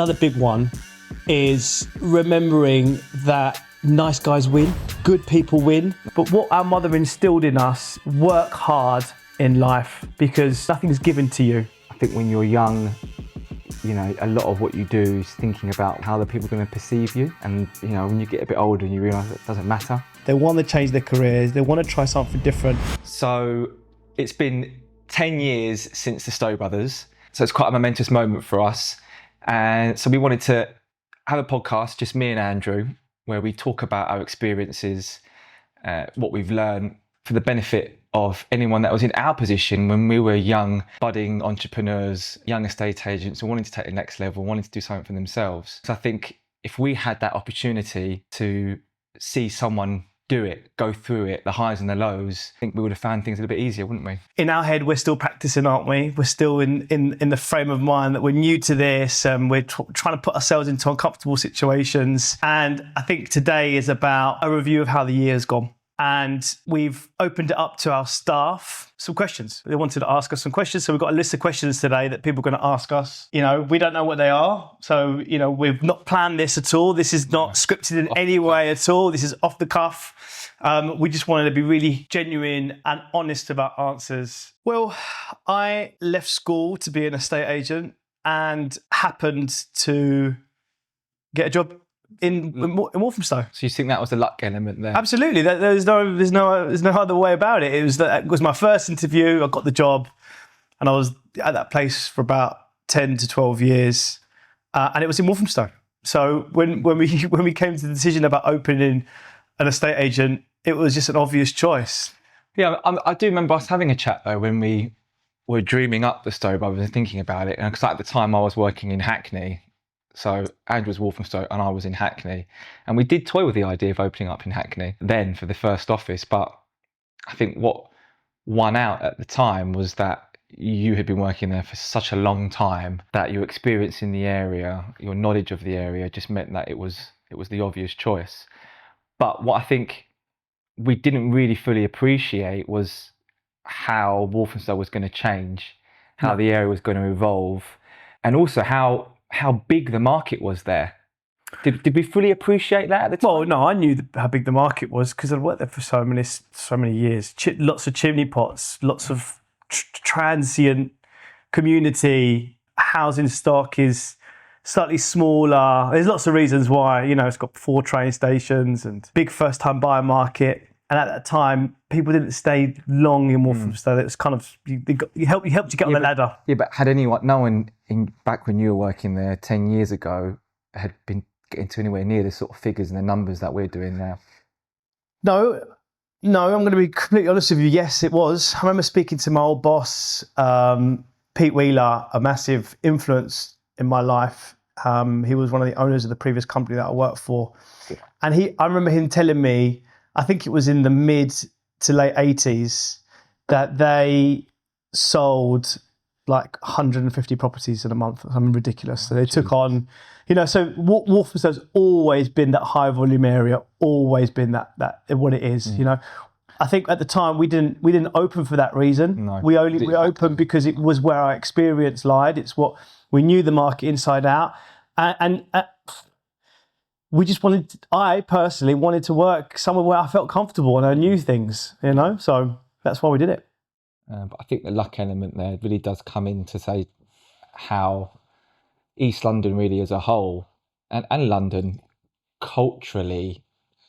Another big one is remembering that nice guys win, good people win. But what our mother instilled in us, work hard in life because nothing's given to you. I think when you're young, you know, a lot of what you do is thinking about how the people are going to perceive you. And, you know, when you get a bit older and you realise it doesn't matter. They want to change their careers. They want to try something different. So it's been 10 years since the Stow Brothers. So it's quite a momentous moment for us. And so we wanted to have a podcast, just me and Andrew, where we talk about our experiences, what we've learned for the benefit of anyone that was in our position when we were young, budding entrepreneurs, young estate agents who wanted to take the next level, wanting to do something for themselves. So I think if we had that opportunity to see someone do it, go through it, the highs and the lows, I think we would have found things a little bit easier, wouldn't we? In our head, we're still practicing, aren't we? We're still in the frame of mind that we're new to this and we're trying to put ourselves into uncomfortable situations. And I think today is about a review of how the year's gone. And we've opened it up to our staff some questions. They wanted to ask us some questions. So we've got a list of questions today that people are going to ask us. You know, we don't know what they are. So, you know, we've not planned this at all. This is not scripted in any way at all. This is off the cuff. We just wanted to be really genuine and honest about answers. Well, I left school to be an estate agent and happened to get a job in Walthamstow. So you think that was the luck element there? Absolutely. There's no other way about it. It was my first interview. I got the job, and I was at that place for about 10 to 12 years, and it was in Walthamstow. So when we came to the decision about opening an estate agent, it was just an obvious choice. Yeah, I do remember us having a chat though when we were dreaming up the Stow Brothers and thinking about it. And because at the time I was working in Hackney. So Andrew was Walthamstow and I was in Hackney. And we did toy with the idea of opening up in Hackney then for the first office. But I think what won out at the time was that you had been working there for such a long time that your experience in the area, your knowledge of the area just meant that it was the obvious choice. But what I think we didn't really fully appreciate was how Walthamstow was going to change, how the area was going to evolve, and also how big the market was there. Did we fully appreciate that at the time? Well, no, I knew how big the market was because I'd worked there for so many years. Lots of chimney pots, lots of transient community. Housing stock is slightly smaller. There's lots of reasons why. You know, it's got 4 train stations and big first-time buyer market. And at that time, people didn't stay long in Walthamstow. It was kind of you helped you get on the ladder. Yeah, but no one back when you were working there 10 years ago had been getting to anywhere near the sort of figures and the numbers that we're doing now? No, I'm going to be completely honest with you. Yes, it was. I remember speaking to my old boss, Pete Wheeler, a massive influence in my life. He was one of the owners of the previous company that I worked for, and I remember him telling me, I think it was in the mid to late 80s, that they sold like 150 properties in a month, something ridiculous. So they took on, you know, so Walthamstow's always been that high volume area, always been that what it is, you know. I think at the time we didn't open for that reason. No, we opened because it was where our experience lied. It's what we knew the market inside out, and we just I personally wanted to work somewhere where I felt comfortable and I knew things, you know, so that's why we did it. But I think the luck element there really does come in to say how East London really as a whole and London culturally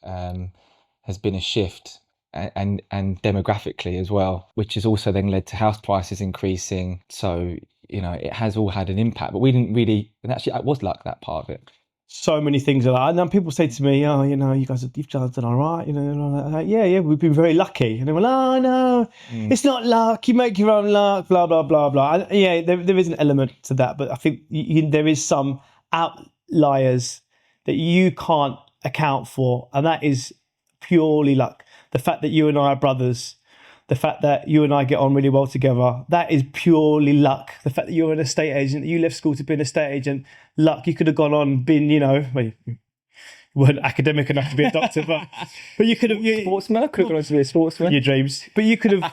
has been a shift and demographically as well, which has also then led to house prices increasing. So, you know, it has all had an impact, but we didn't really, and actually it was luck, that part of it. So many things like that. And then people say to me, oh, you know, you've done all right. You know, like, yeah, we've been very lucky. And they went, oh, no, it's not luck. You make your own luck, blah, blah, blah, blah. And yeah, there is an element to that. But I think there is some outliers that you can't account for. And that is purely luck. The fact that you and I are brothers, the fact that you and I get on really well together, that is purely luck. The fact that you're an estate agent, that you left school to be an estate agent, luck. You could have gone on, been, you know, well, you weren't academic enough to be a doctor, but you could have... Sportsman? I could have gone on to be a sportsman. Your dreams. But you could have,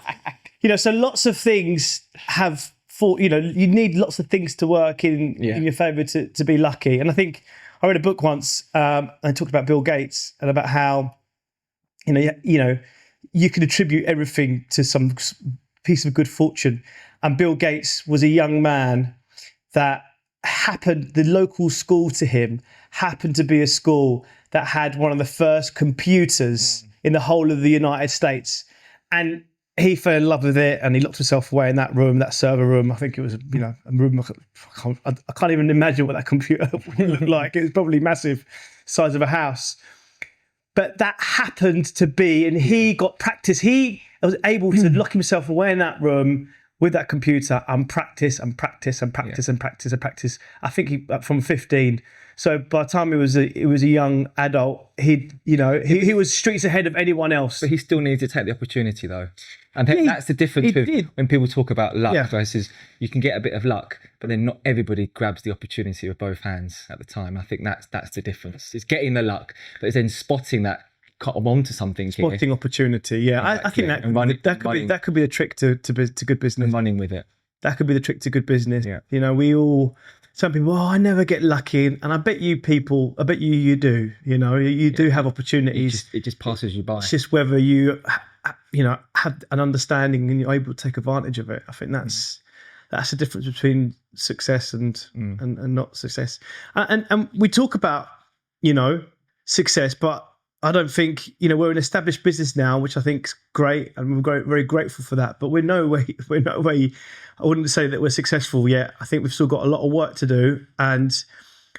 you know, so lots of things have you need lots of things to work in your favour to be lucky. And I think I read a book once and talked about Bill Gates and about how you can attribute everything to some piece of good fortune. And Bill Gates was a young man that the local school to him happened to be a school that had one of the first computers in the whole of the United States. And he fell in love with it, and he locked himself away in that room, that server room. I think it was, a room. I can't even imagine what that computer would look like. It was probably massive, size of a house. But that happened to be, and he got practice. He was able to lock himself away in that room with that computer and practice. I think he from 15. So by the time he was a young adult, he was streets ahead of anyone else. But he still needed to take the opportunity, though. And that's the difference when people talk about luck versus you can get a bit of luck, but then not everybody grabs the opportunity with both hands at the time. I think that's the difference. It's getting the luck, but it's then spotting that onto something. Spotting opportunity, yeah. Exactly. I think that could be a trick to good business. And running with it. That could be the trick to good business. Yeah. Some people, I never get lucky, and I bet you do. You do have opportunities. It just passes you by. It's just whether you have an understanding and you're able to take advantage of it. I think that's the difference between success and not success. And we talk about success, but I don't think we're an established business now, which I think is great, and we're very grateful for that. But we're no way. I wouldn't say that we're successful yet. I think we've still got a lot of work to do, and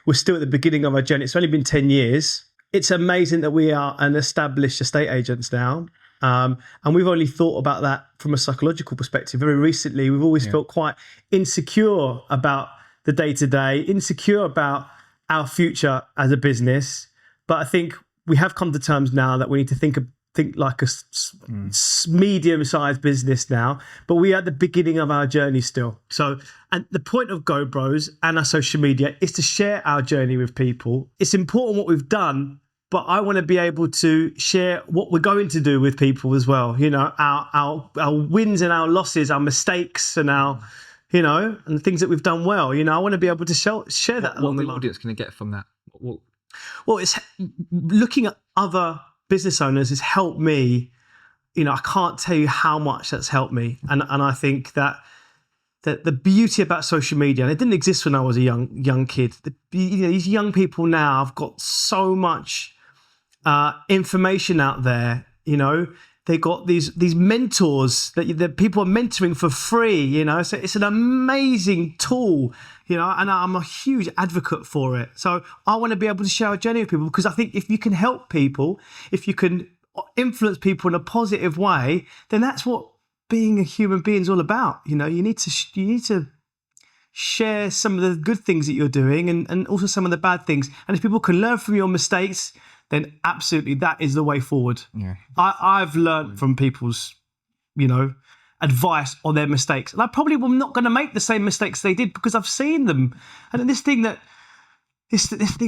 we're still at the beginning of our journey. It's only been 10 years. It's amazing that we are an established estate agents now, and we've only thought about that from a psychological perspective. Very recently, we've always felt quite insecure about the day-to-day, insecure about our future as a business. But I think we have come to terms now that we need to think like a medium-sized business now, but we are at the beginning of our journey still. So, and the point of Go Bros and our social media is to share our journey with people. It's important what we've done, but I want to be able to share what we're going to do with people as well. Our wins and our losses, our mistakes, and our and the things that we've done well. I want to be able to share that. What the audience can get from that? Well, it's looking at other business owners has helped me. I can't tell you how much that's helped me. And I think that the beauty about social media, and it didn't exist when I was a young kid. These young people now have got so much information out there. They got these mentors that people are mentoring for free. So it's an amazing tool. And I'm a huge advocate for it. So I want to be able to share a journey with people, because I think if you can help people, if you can influence people in a positive way, then that's what being a human being is all about. You need to share some of the good things that you're doing and also some of the bad things. And if people can learn from your mistakes, then absolutely that is the way forward. Yeah. I've learned from people's, advice on their mistakes. And I probably am not going to make the same mistakes they did because I've seen them. And this thing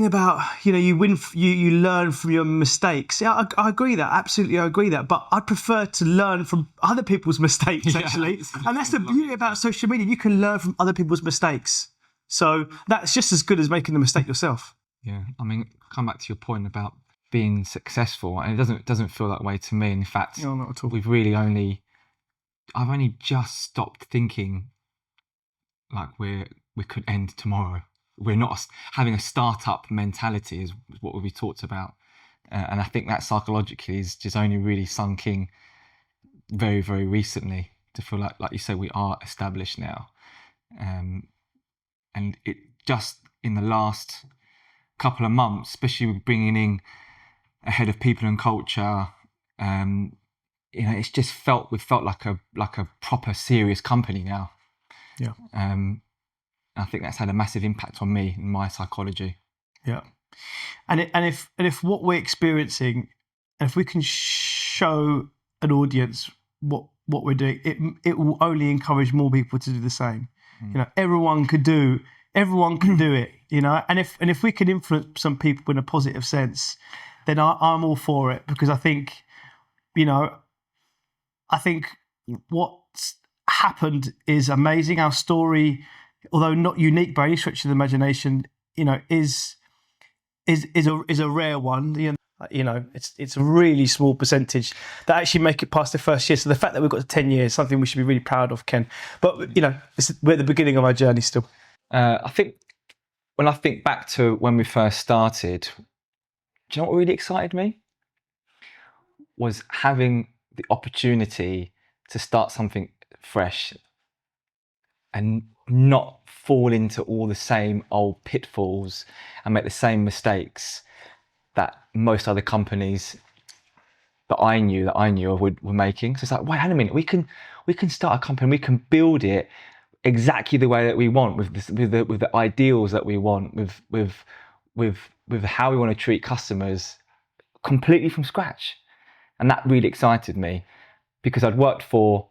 about, you learn from your mistakes. Yeah, I agree that. Absolutely, I agree that. But I prefer to learn from other people's mistakes, actually. And that's the beauty about social media. You can learn from other people's mistakes. So that's just as good as making the mistake yourself. Yeah. I mean, come back to your point about being successful. And it doesn't feel that way to me. And in fact, no, not at all. I've only just stopped thinking like we could end tomorrow. We're not having a startup mentality is what we talked about. And I think that psychologically is just only really sunk in very, very recently to feel like you say, we are established now. And it just in the last couple of months, especially with bringing in a head of people and culture, it's just we've felt like a proper serious company now. Yeah. I think that's had a massive impact on me and my psychology. Yeah. And if what we're experiencing, and if we can show an audience what we're doing, it will only encourage more people to do the same. Everyone can do it, and if we can influence some people in a positive sense, then I'm all for it, because I think what's happened is amazing. Our story, although not unique by any stretch of the imagination, is a rare one. It's a really small percentage that actually make it past the first year. So the fact that we've got to 10 years is something we should be really proud of, Ken. But we're at the beginning of our journey still. I think when I think back to when we first started, do you know what really excited me? Was having the opportunity to start something fresh and not fall into all the same old pitfalls and make the same mistakes that most other companies that I knew of were making. So it's like, wait a minute, we can start a company, we can build it exactly the way that we want, with the ideals that we want, with how we want to treat customers, completely from scratch. And that really excited me, because I'd worked for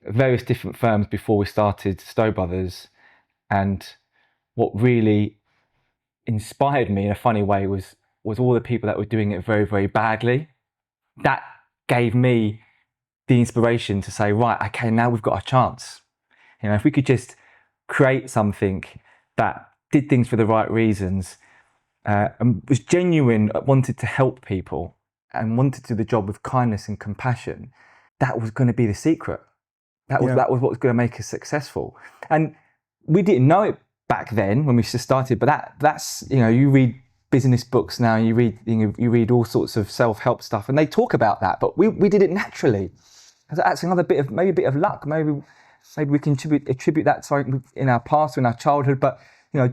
various different firms before we started Stow Brothers, and what really inspired me in a funny way was all the people that were doing it very, very badly. That gave me the inspiration to say, right, okay, now we've got a chance. If we could just create something that did things for the right reasons, and was genuine, wanted to help people, and wanted to do the job with kindness and compassion, that was going to be the secret. That was what was going to make us successful. And we didn't know it back then when we just started, but that's you read business books now, you read all sorts of self-help stuff, and they talk about that, but we did it naturally. That's another bit of luck. Maybe we can attribute that to something in our past or in our childhood, but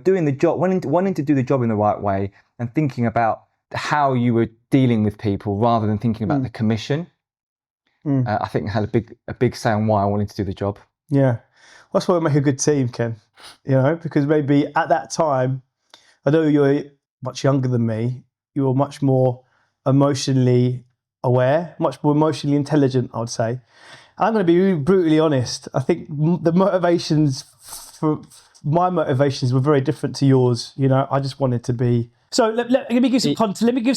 doing the job, wanting to do the job in the right way, and thinking about how you were dealing with people rather than thinking about the commission. I think it had a big say on why I wanted to do the job. Yeah, that's why we make a good team, Ken. Because maybe at that time, I know you're much younger than me, you were much more emotionally aware, much more emotionally intelligent, I would say. I'm going to be brutally honest. I think my motivations were very different to yours. I just wanted to be. So let me give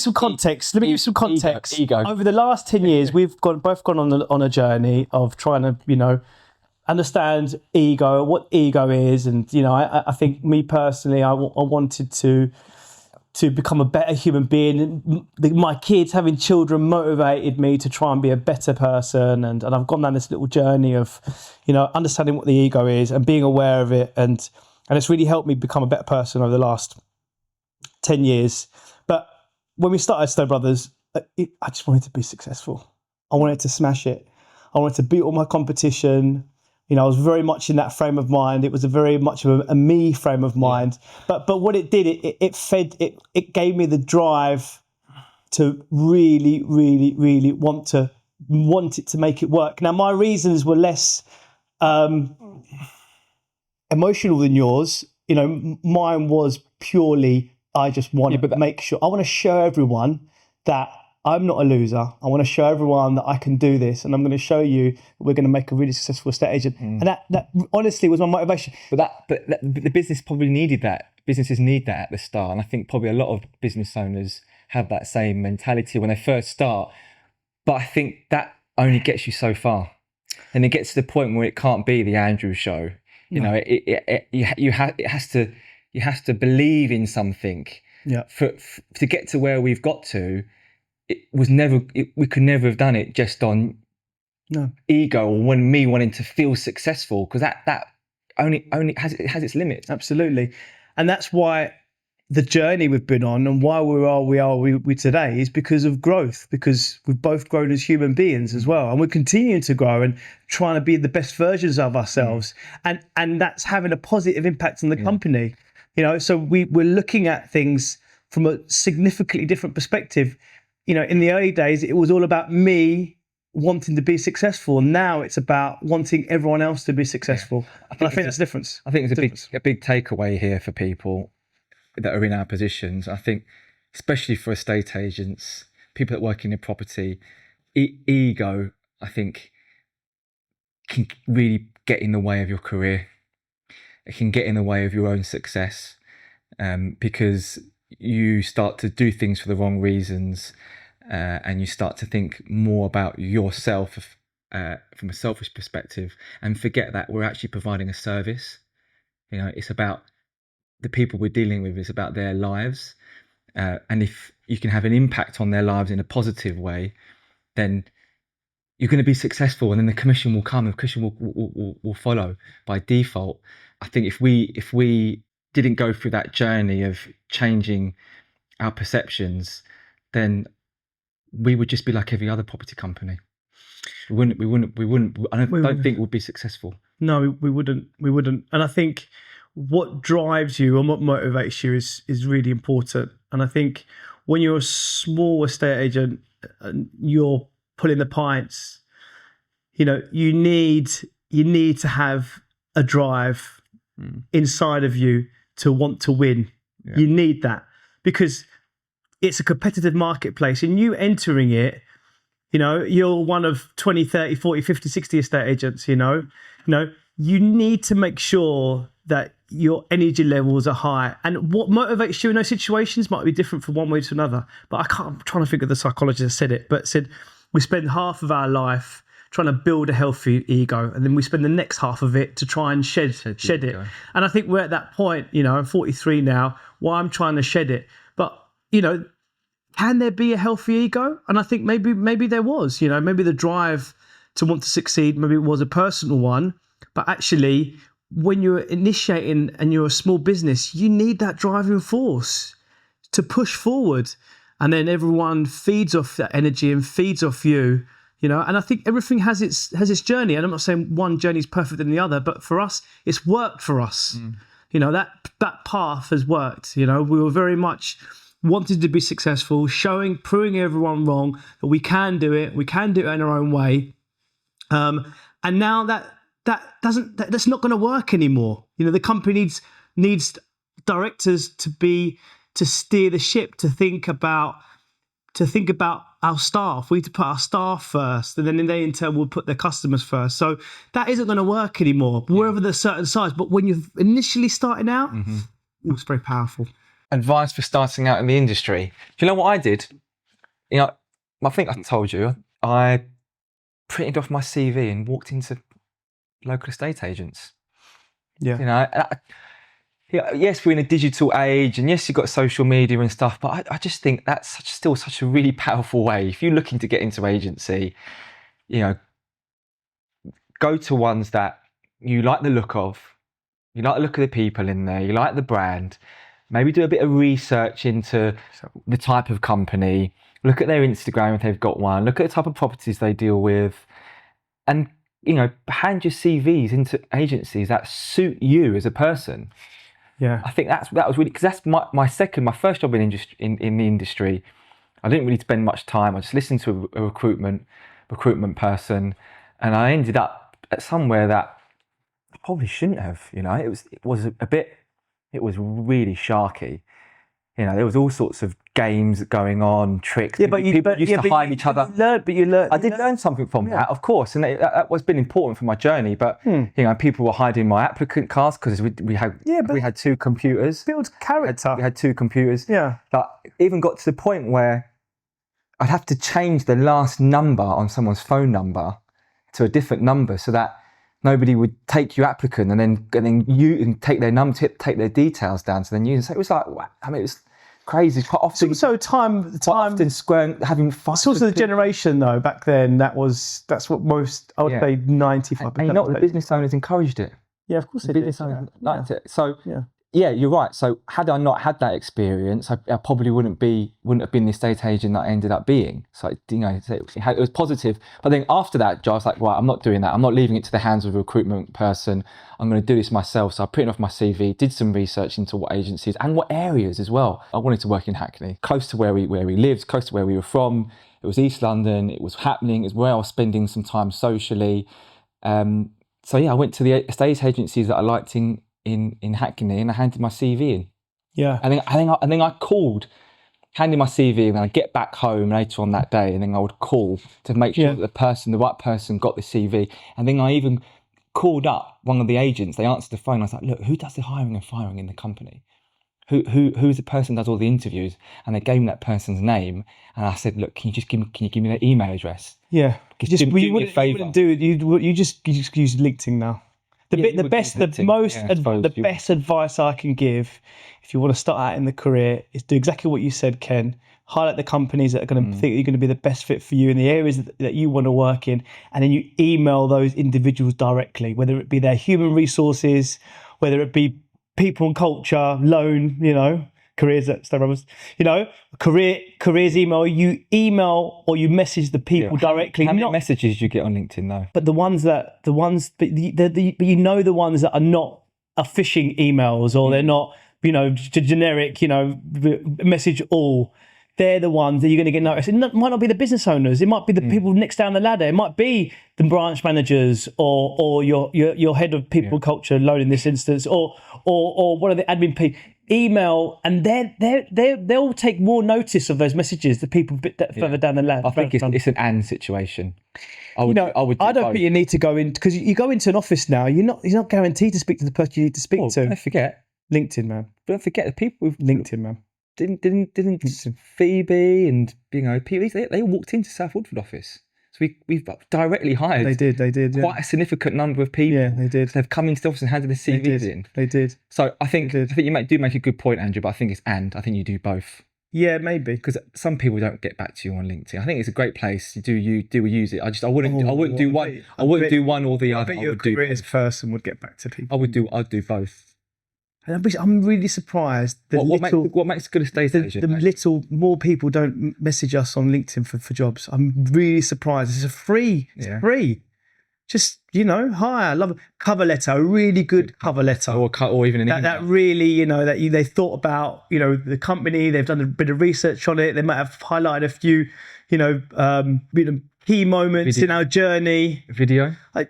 some context. Ego. Over the last 10 years, we've both gone on a journey of trying to, understand ego, what ego is, and I think me personally, I wanted to become a better human being. My kids, having children, motivated me to try and be a better person, and I've gone down this little journey of understanding what the ego is and being aware of it, and it's really helped me become a better person over the last 10 years. But when we started Stow Brothers, I just wanted to be successful. I wanted to smash it. I wanted to beat all my competition. I was very much in that frame of mind. It was a very much of a me frame of mind. Yeah. But what it did, it gave me the drive to really, really, really want it to make it work. Now, my reasons were less emotional than yours. Mine was purely, I just want to make sure, I want to show everyone that I'm not a loser. I want to show everyone that I can do this, and I'm going to show you that we're going to make a really successful estate agent. And that honestly was my motivation. But the business probably needed that. Businesses need that at the start, and I think probably a lot of business owners have that same mentality when they first start. But I think that only gets you so far, and it gets to the point where it can't be the Andrew show. You have to believe in something. Yeah. To get to where we've got to. We could never have done it just on ego or me wanting to feel successful, because that only has its limits. Absolutely. And that's why the journey we've been on and why we are today is because of growth, because we've both grown as human beings as well, and we're continuing to grow and trying to be the best versions of ourselves, and that's having a positive impact on the company. So we're looking at things from a significantly different perspective. In the early days, it was all about me wanting to be successful. Now it's about wanting everyone else to be successful. I think that's the difference. I think it's a big takeaway here for people that are in our positions. I think, especially for estate agents, people that work in property, ego, I think, can really get in the way of your career. It can get in the way of your own success, because you start to do things for the wrong reasons, and you start to think more about yourself from a selfish perspective, and forget that we're actually providing a service. It's about the people we're dealing with. It's about their lives, and if you can have an impact on their lives in a positive way, then you're going to be successful, and then the commission will come, and the commission will follow by default. I think if we didn't go through that journey of changing our perceptions, then we would just be like every other property company. We wouldn't. I don't think we'd be successful. No, we wouldn't. And I think what drives you and what motivates you is really important. And I think when you're a small estate agent and you're pulling the pints, you need to have a drive inside of you to want to win. Yeah. You need that because it's a competitive marketplace, and you entering it, you're one of 20, 30, 40, 50, 60 estate agents, you need to make sure that your energy levels are high. And what motivates you in those situations might be different from one way to another. But I'm trying to think of the psychologist that said it, but said we spend half of our life trying to build a healthy ego, and then we spend the next half of it to try and shed it. And I think we're at that point, I'm 43 now, where I'm trying to shed it. But, can there be a healthy ego? And I think maybe there was, maybe the drive to want to succeed, maybe it was a personal one, but actually when you're initiating and you're a small business, you need that driving force to push forward. And then everyone feeds off that energy and feeds off you, and I think everything has its journey. And I'm not saying one journey is perfect than the other, but for us, it's worked for us. That path has worked. We were very much wanted to be successful, proving everyone wrong that we can do it in our own way. And now that's not going to work anymore. The company needs directors to steer the ship, to think about our staff. We need to put our staff first, and then they in turn will put their customers first. So that isn't going to work anymore. We're over the certain size, but when you're initially starting out, it's very powerful. Advice for starting out in the industry. Do you know what I did? I think I told you, I printed off my CV and walked into local estate agents. Yeah. Yes, we're in a digital age, and yes, you've got social media and stuff, but I just think that's still such a really powerful way. If you're looking to get into agency, go to ones that you like the look of, you like the look of the people in there, you like the brand. Maybe do a bit of research into the type of company, look at their Instagram if they've got one, look at the type of properties they deal with, and, hand your CVs into agencies that suit you as a person. Yeah. I think that was really, because that's my first job in the industry. I didn't really spend much time. I just listened to a recruitment person, and I ended up at somewhere that I probably shouldn't have, it was really sharky. There was all sorts of games going on, tricks. Yeah, but people used to hire each other. You learned. I did learn something from that, of course, and that was been important for my journey. But people were hiding my applicant cards because we had two computers. Builds character. We had two computers. Yeah. But even got to the point where I'd have to change the last number on someone's phone number to a different number so that nobody would take your applicant and then you take their number, take their details down to then use. So it was like, it was crazy. Quite often, also time squaring having fun. It's also the generation though. Back then, that's what most. I would say 95%. And the business owners encouraged it. Yeah, of course they did. Business owners liked it. So yeah, you're right. So had I not had that experience, I probably wouldn't have been the estate agent that I ended up being. So it was positive. But then after that, I was like, well, I'm not doing that. I'm not leaving it to the hands of a recruitment person. I'm going to do this myself. So I printed off my CV, did some research into what agencies and what areas as well. I wanted to work in Hackney, close to where we lived, close to where we were from. It was East London. It was happening. It was where I was spending some time socially. So yeah, I went to the estate agencies that I liked in Hackney, and I handed my CV in. Yeah. And then I called, handed my CV, and then I'd get back home later on that day, and then I would call to make sure that the right person got the CV. And then I even called up one of the agents. They answered the phone. I was like, look, who does the hiring and firing in the company? Who's the person who does all the interviews? And they gave me that person's name, and I said, look, can you give me their email address? Yeah, do me a favour. wouldn't do it. You just use LinkedIn now. The best advice I can give, if you want to start out in the career, is do exactly what you said, Ken. Highlight the companies that are going to think you're going to be the best fit for you in the areas that you want to work in, and then you email those individuals directly, whether it be their human resources, whether it be people and culture, loan, careers at Stow Brothers, careers email. You email or you message the people directly. How many messages you get on LinkedIn though? But the ones that are ones that are not phishing emails, or they're not, generic, message all. They're the ones that you're going to get noticed. It might not be the business owners. It might be the people next down the ladder. It might be the branch managers or your head of people culture loan in this instance, or one of the admin people. Email, and they'll take more notice of those messages. The people a bit further down the ladder. I think it's an and situation. I don't think you need to go in, because you go into an office now. You're not guaranteed to speak to the person you need to speak to. Don't forget LinkedIn, man. Don't forget the people with LinkedIn, man. Didn't Phoebe and people they walked into South Woodford office. So we've directly hired. They did. Quite a significant number of people. Yeah, they did. So they've come into the office and handed the CVs in. They did. So I think you do make a good point, Andrew. But I think it's and. I think you do both. Yeah, maybe, because some people don't get back to you on LinkedIn. I think it's a great place. You use it. I wouldn't do one. I wouldn't do one or the other. I bet your careers person would get back to people. I'd do both. And I'm really surprised that what makes a good estate agent? The little more people don't message us on LinkedIn for jobs. I'm really surprised. It's free. Just hi, I love a cover letter, a really good cover letter, or even an email. That really they thought about the company. They've done a bit of research on it. They might have highlighted a few key moments in our journey. Video. I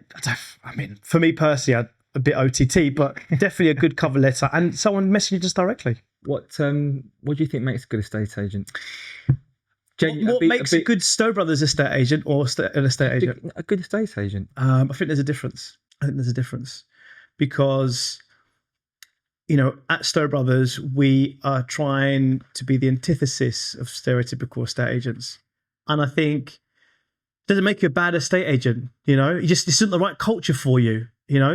mean, for me personally, a bit OTT, but definitely a good cover letter, and someone messaged us directly. What do you think makes a good estate agent? What makes a good Stow Brothers estate agent or an estate agent? A good estate agent. I think there's a difference. Because at Stow Brothers we are trying to be the antithesis of stereotypical estate agents, and I think it doesn't make you a bad estate agent. This isn't the right culture for you.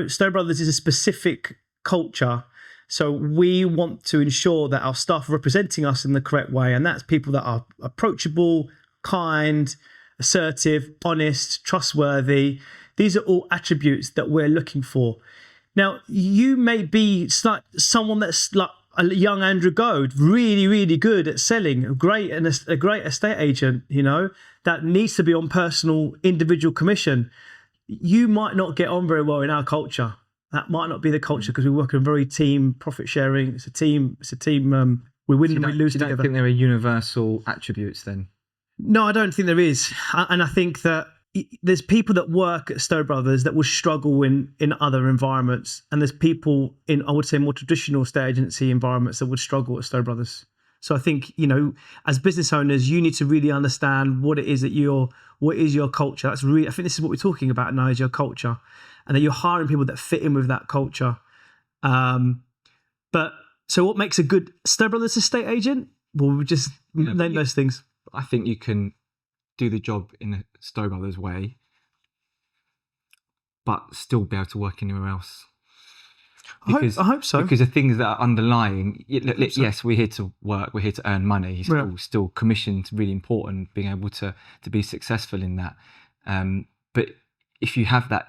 Stow Brothers is a specific culture, so we want to ensure that our staff are representing us in the correct way, and that's people that are approachable, kind, assertive, honest, trustworthy. These are all attributes that we're looking for. Now, you may be someone that's like a young Andrew Goad, really, really good at selling, a great estate agent, that needs to be on personal, individual commission. You might not get on very well in our culture. That might not be the culture, because we work in very team profit sharing. It's a team. We win and we lose together. You don't think there are universal attributes then? No, I don't think there is. And I think that there's people that work at Stow Brothers that will struggle in other environments. And there's people in, I would say, more traditional estate agency environments that would struggle at Stow Brothers. So I think, as business owners, you need to really understand what it is what is your culture. I think this is what we're talking about now, is your culture, and that you're hiring people that fit in with that culture. But so what makes a good Stow Brothers estate agent? Well, we just name those things. I think you can do the job in a Stow Brothers way, but still be able to work anywhere else. I hope so. Because the things that are underlying, yes, we're here to work, we're here to earn money. Still commission's really important, being able to be successful in that. But if you have that,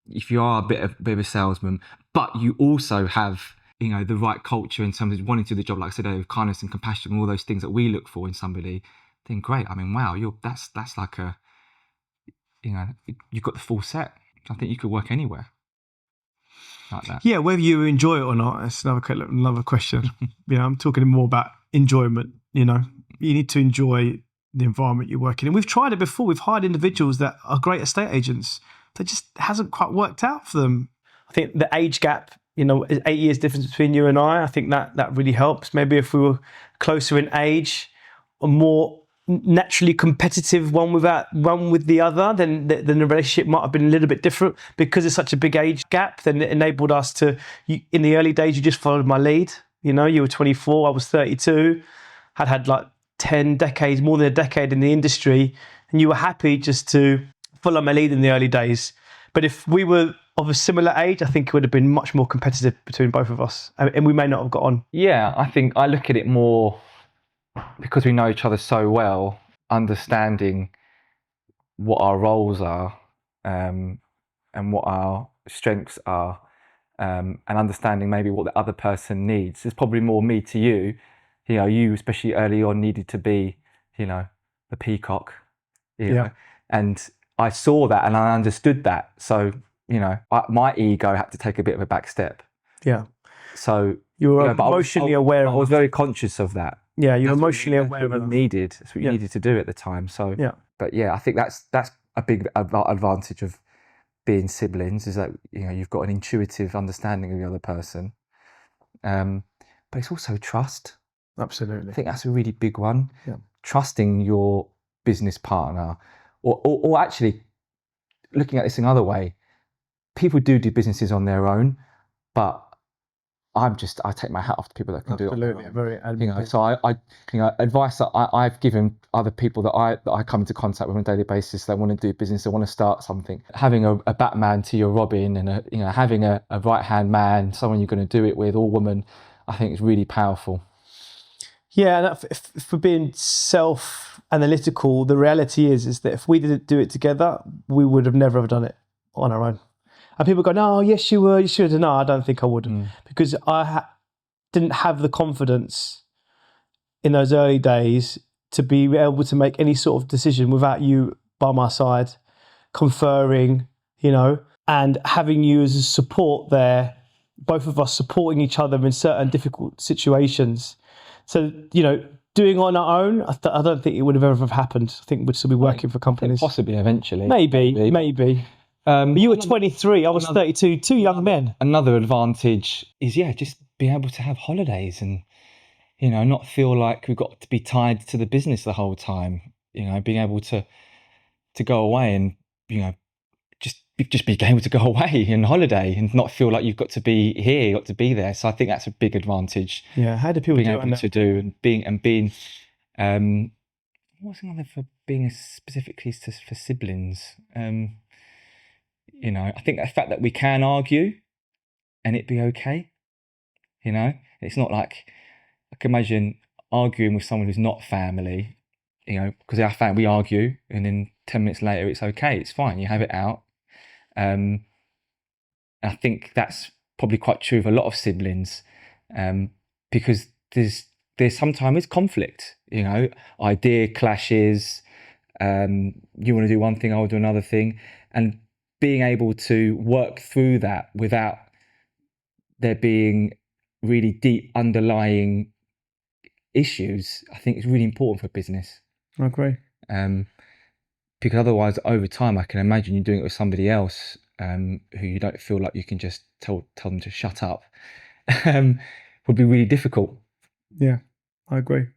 if you are a bit of a salesman, but you also have the right culture in terms of wanting to do the job, like I said earlier, with kindness and compassion, all those things that we look for in somebody, then great. I mean, wow, that's like you've got the full set. I think you could work anywhere like that. Yeah, whether you enjoy it or not, that's another question. I'm talking more about enjoyment. You need to enjoy the environment you're working in. We've tried it before. We've hired individuals that are great estate agents. That just hasn't quite worked out for them. I think the age gap, 8 years difference between you and I think that really helps. Maybe if we were closer in age, a more naturally competitive one with the other, then the relationship might have been a little bit different. Because there's such a big age gap, then it enabled us to, in the early days, you just followed my lead. You were 24, I was 32, had like 10 decades, more than a decade in the industry. and you were happy just to follow my lead in the early days. But if we were of a similar age, I think it would have been much more competitive between both of us, and we may not have got on. Yeah, I think I look at it more because we know each other so well, understanding what our roles are, and what our strengths are, and understanding maybe what the other person needs. It's probably more me to you. You know, you especially early on needed to be, you know, the peacock, you know, and I saw that and I understood that. So, you know, my ego had to take a bit of a back step. Yeah. So you were emotionally aware of it. I was very conscious of that. Yeah, you're emotionally aware of it. Needed. That's what you needed to do at the time. So, but yeah, I think that's a big advantage of being siblings, is that, you know, you've got an intuitive understanding of the other person. But it's also trust. Absolutely. I think that's a really big one. Yeah. Trusting your business partner, or actually looking at this another way. People do businesses on their own, but I take my hat off to people that can do it. Absolutely, very admirable. You know, so I you know, advice that I've given other people that I come into contact with on a daily basis. They want to do business, they want to start something. Having a Batman to your Robin, and you know, having a right hand man, someone you're going to do it with, or woman, I think is really powerful. Yeah, and if we're being self-analytical, the reality is that if we didn't do it together, we would have never have done it on our own. And people go, no, yes, you were, you should have. No, I don't think I would have. Because I didn't have the confidence in those early days to be able to make any sort of decision without you by my side, conferring, you know, and having you as a support there, both of us supporting each other in certain difficult situations. So, you know, doing on our own, I don't think it would have ever happened. I think we'd still be working for companies. Possibly eventually. Maybe. But you were 23, I was 32, two young men. Another advantage is, just being able to have holidays and, you know, not feel like we've got to be tied to the business the whole time. You know, being able to go away and, you know, just be able to go away and holiday and not feel like you've got to be here, you've got to be there. So I think that's a big advantage. Yeah, how do people being do able to do and being what's another for being specifically for siblings? You know, I think the fact that we can argue and it be okay. You know, it's not like, I can imagine arguing with someone who's not family, you know, because our family, we argue and then 10 minutes later it's okay, it's fine, you have it out. I think that's probably quite true of a lot of siblings, because there's sometimes conflict, you know, idea clashes. You want to do one thing, I will do another thing, and being able to work through that without there being really deep underlying issues, I think is really important for business. I agree. Because otherwise, over time, I can imagine you doing it with somebody else who you don't feel like you can just tell them to shut up. Would be really difficult. Yeah, I agree.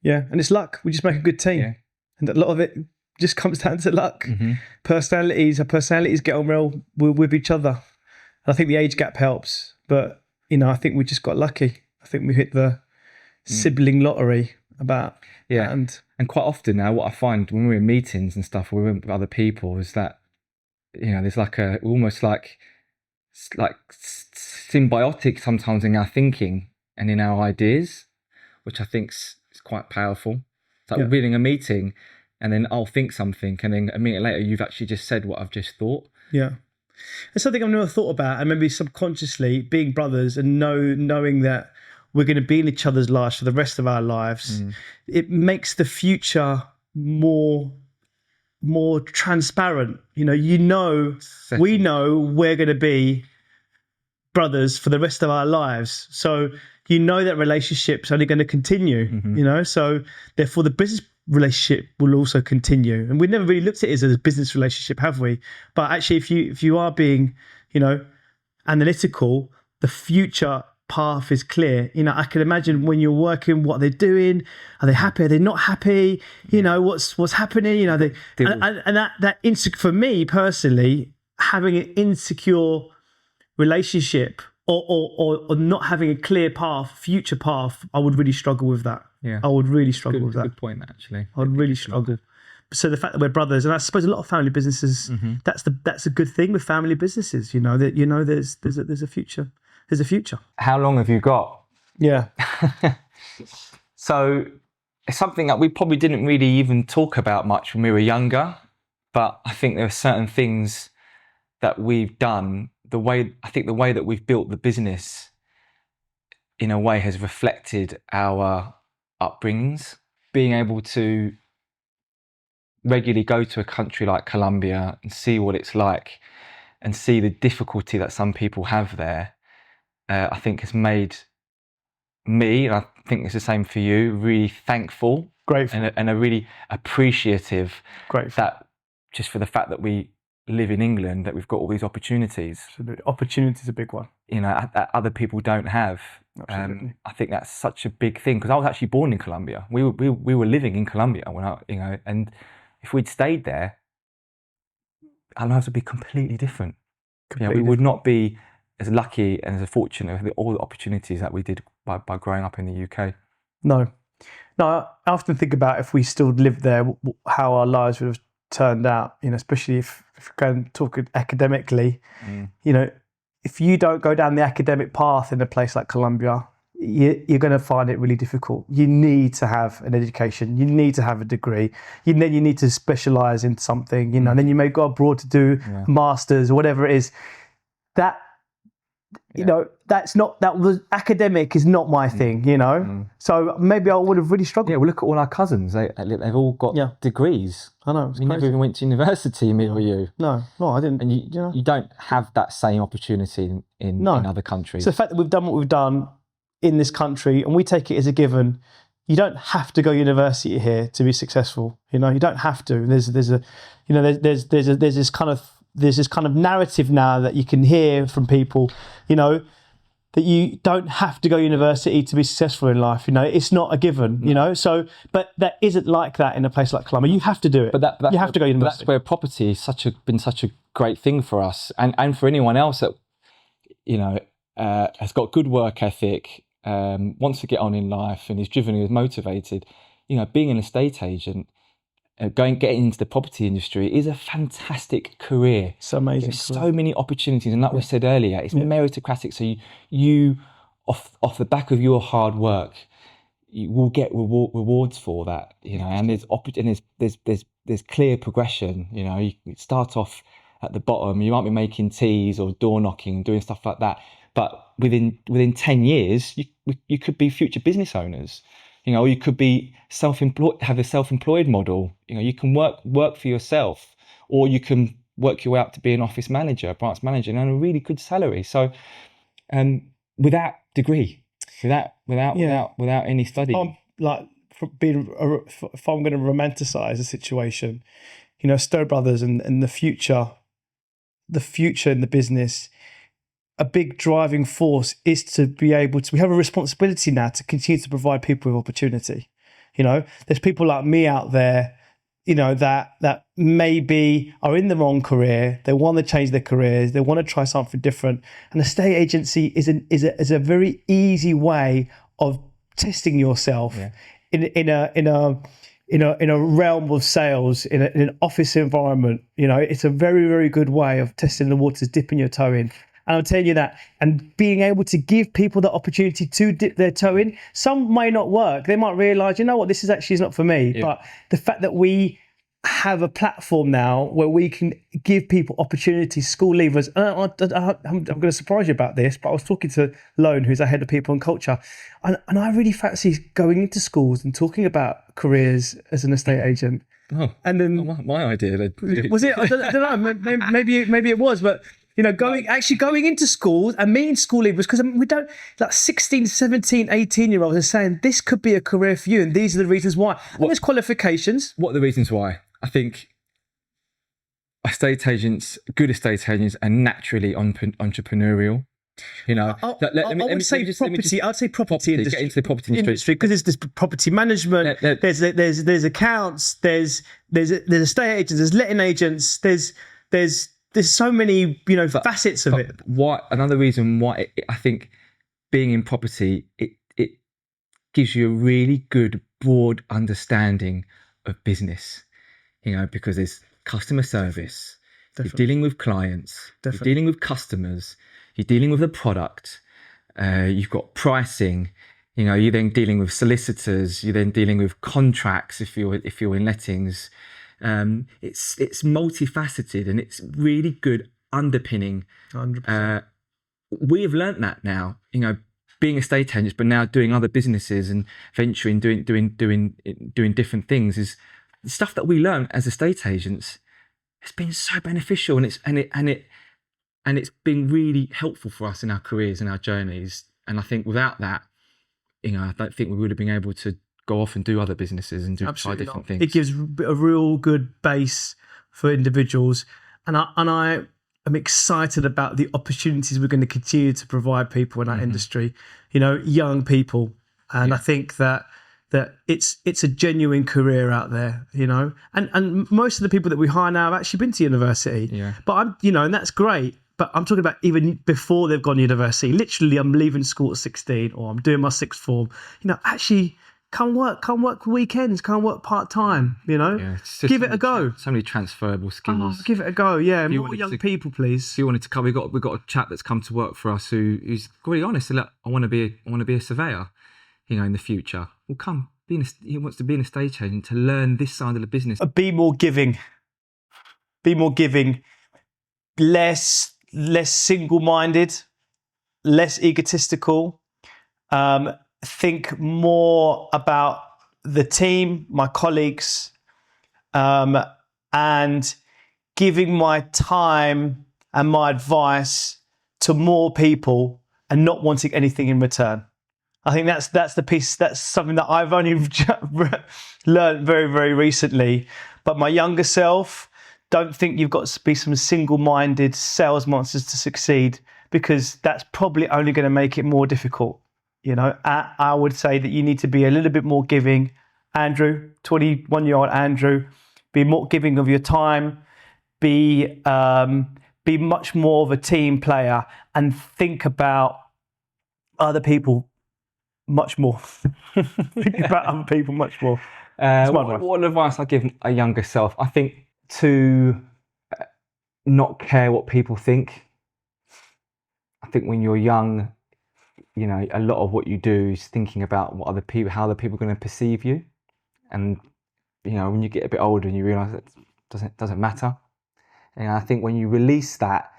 Yeah, and it's luck. We just make a good team, and a lot of it just comes down to luck. Mm-hmm. Our personalities get on well with each other. And I think the age gap helps, but you know, I think we just got lucky. I think we hit the sibling lottery about. Yeah, and quite often now, what I find when we're in meetings and stuff, or we're with other people, is that, you know, there's like almost like symbiotic sometimes in our thinking and in our ideas, which I think is quite powerful. It's like we're being in a meeting, and then I'll think something, and then a minute later you've actually just said what I've just thought. Yeah. It's something I've never thought about, and maybe subconsciously being brothers and knowing that we're going to be in each other's lives for the rest of our lives. It makes the future more transparent. You know, we know we're going to be brothers for the rest of our lives. So you know that relationship's only going to continue, you know, so therefore the business relationship will also continue. And we never really looked at it as a business relationship, have we? But actually, if you are being, you know, analytical, the future path is clear. You know, I can imagine when you're working, what they're doing. Are they happy? Are they not happy? You know, what's happening? You know, and that for me personally, having an insecure relationship or not having a clear future path, I would really struggle with that. Yeah, I would really struggle with that. Good point, actually. I would really struggle So the fact that we're brothers, and I suppose a lot of family businesses, that's a good thing with family businesses. There's a future. There's a future. How long have you got? Yeah. So it's something that we probably didn't really even talk about much when we were younger, but I think there are certain things that we've done. The way that we've built the business in a way has reflected our upbringings. Being able to regularly go to a country like Colombia and see what it's like and see the difficulty that some people have there, I think has made me, and I think it's the same for you, really thankful, Grateful. and a really appreciative. Grateful. That just for the fact that we live in England, that we've got all these opportunities. Absolutely. Opportunity is a big one. That other people don't have. Absolutely. I think that's such a big thing, because I was actually born in Colombia. We were living in Colombia when and if we'd stayed there, our lives would be completely different. We would not be as lucky and as fortunate with all the opportunities that we did by growing up in the UK. No, I often think about if we still lived there, how our lives would have turned out. Especially if we go and talk academically. If you don't go down the academic path in a place like Colombia, you're going to find it really difficult. You need to have an education. You need to have a degree. You need to specialize in something. And then you may go abroad to do masters or whatever it is. That was academic is not my thing. So maybe I would have really struggled. Yeah, well, look at all our cousins. They've all got degrees. I know. You never even went to university, me or you. No, I didn't. And you don't have that same opportunity in other countries. So the fact that we've done what we've done in this country, and we take it as a given. You don't have to go university here to be successful. You don't have to. There's this kind of narrative now that you can hear from people, that you don't have to go university to be successful in life. It's not a given. So, but that isn't like that in a place like Colombia. You have to do it. But you have to go university. That's where property is been such a great thing for us, and for anyone else that has got good work ethic, wants to get on in life and is driven and is motivated. Being an estate agent, getting into the property industry is a fantastic career. So amazing. There's so many opportunities, and like we said earlier, it's meritocratic. So you off the back of your hard work, you will get rewards for that. And there's clear progression. You start off at the bottom. You might be making teas or door knocking, doing stuff like that. But within 10 years, you could be future business owners. Or you could be self-employed, have a self-employed model. You can work for yourself, or you can work your way up to be an office manager, branch manager, and earn a really good salary. So, without degree, without any study. If I'm going to romanticize a situation, Stow Brothers and the future in the business. A big driving force is to be able to, we have a responsibility now to continue to provide people with opportunity. There's people like me out there, that maybe are in the wrong career. They want to change their careers. They want to try something different. And estate agency is a very easy way of testing yourself in a realm of sales, in an office environment. It's a very, very good way of testing the waters, dipping your toe in. And I'm telling you that, and being able to give people the opportunity to dip their toe in. Some may not work. They might realise, this is actually not for me. Yeah. But the fact that we have a platform now where we can give people opportunities, school leavers. I'm going to surprise you about this, but I was talking to Lone, who's our head of people and culture, and I really fancy going into schools and talking about careers as an estate agent. Oh, and then my idea. Was it? I don't know. Maybe it was, but. Going into schools and meeting school leavers, because we don't, 16, 17, 18-year-olds are saying this could be a career for you, and these are the reasons why. And there's qualifications. What are the reasons why? I think good estate agents are naturally entrepreneurial. I would say property industry. Get into the property industry because there's property management. There's accounts. There's estate agents. There's letting agents. There's so many, facets of it. Another reason why I think being in property, it gives you a really good, broad understanding of business. because there's customer service, Definitely. you're dealing with clients, Definitely. you're dealing with customers, you're dealing with a product, you've got pricing, you're then dealing with solicitors, you're then dealing with contracts if you're in lettings. It's multifaceted, and it's really good underpinning. 100%. We have learnt that now, being estate agents, but now doing other businesses and venturing, doing different things, is the stuff that we learn as estate agents. It's been so beneficial, and it's been really helpful for us in our careers and our journeys. And I think without that, I don't think we would have been able to go off and do other businesses and try different things. It gives a real good base for individuals, and I am excited about the opportunities we're going to continue to provide people in our industry, young people. And I think that it's a genuine career out there, and most of the people that we hire now have actually been to university. Yeah. But I'm, and that's great. But I'm talking about even before they've gone to university. Literally, I'm leaving school at 16, or I'm doing my sixth form. Actually, come work weekends, come work part time. Give it a go. So many transferable skills. Give it a go. Yeah, more young people, please. If you wanted to come, we've got a chap that's come to work for us who's really honest. Look, I want to be a surveyor. In the future. Well, come. He wants to be an estate agent to learn this side of the business. Be more giving. Be more giving. Less single-minded. Less egotistical. Think more about the team, my colleagues, and giving my time and my advice to more people and not wanting anything in return. I think that's the piece. That's something that I've only learned very, very recently. But my younger self, don't think you've got to be some single-minded sales monsters to succeed, because that's probably only going to make it more difficult. I would say that you need to be a little bit more giving. Andrew, 21-year-old Andrew, be more giving of your time. Be much more of a team player, and think about other people much more. Think about other people much more. What advice I give a younger self? I think to not care what people think. I think when you're young, a lot of what you do is thinking about how other people are going to perceive you. And, when you get a bit older and you realise that doesn't matter. And I think when you release that,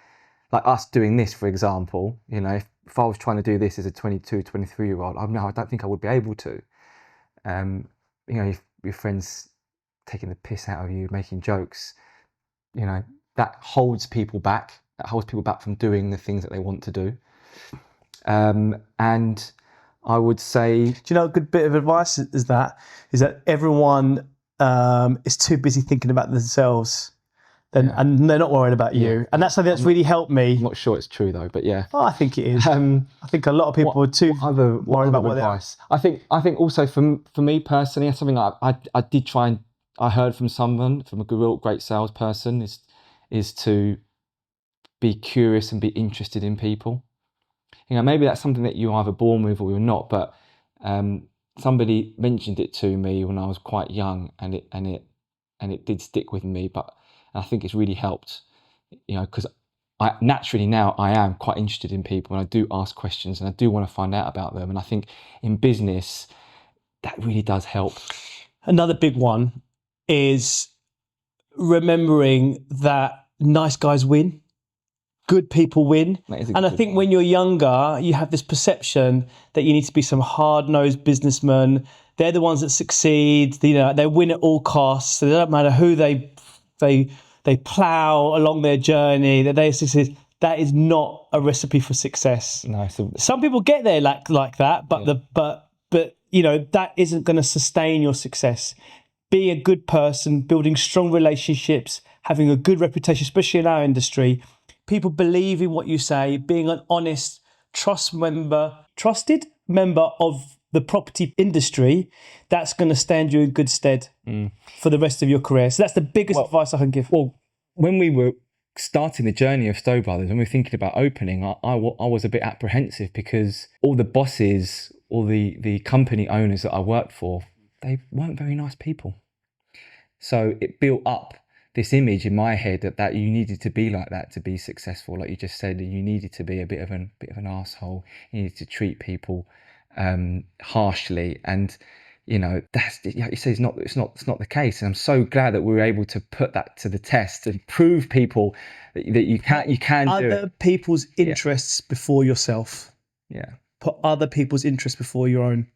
like us doing this, for example, if I was trying to do this as a 22, 23-year-old, I don't think I would be able to. If your friends taking the piss out of you, making jokes, that holds people back. That holds people back from doing the things that they want to do. And I would say... Do you know a good bit of advice is that everyone is too busy thinking about themselves, and they're not worried about you. And that's something that's really helped me. I'm not sure it's true though, but yeah. Oh, I think it is. I think a lot of people are too worried about what they are. I think also for me personally, something I did try, and I heard from a great salesperson is to be curious and be interested in people. Maybe that's something that you're either born with or you're not, but somebody mentioned it to me when I was quite young, and it did stick with me. But I think it's really helped, because I naturally now I am quite interested in people, and I do ask questions, and I do want to find out about them. And I think in business, that really does help. Another big one is remembering that nice guys win. Good people win. And I think when you're younger, you have this perception that you need to be some hard-nosed businessman. They're the ones that succeed. They win at all costs. So it doesn't matter who they plow along their journey, that they succeed. That is not a recipe for success. No, some people get there like that, but that isn't going to sustain your success. Being a good person, building strong relationships, having a good reputation, especially in our industry. People believe in what you say, being an honest, trusted member of the property industry, that's going to stand you in good stead for the rest of your career. So that's the biggest advice I can give. Well, when we were starting the journey of Stow Brothers, when we were thinking about opening, I was a bit apprehensive, because all the bosses, all the company owners that I worked for, they weren't very nice people. So it built up this image in my head that you needed to be like that to be successful. Like you just said, you needed to be a bit of an asshole. You needed to treat people harshly, and that's, like you say, it's not the case. And I'm so glad that we were able to put that to the test and prove people that you can do other people's interests before yourself. Yeah. Put other people's interests before your own.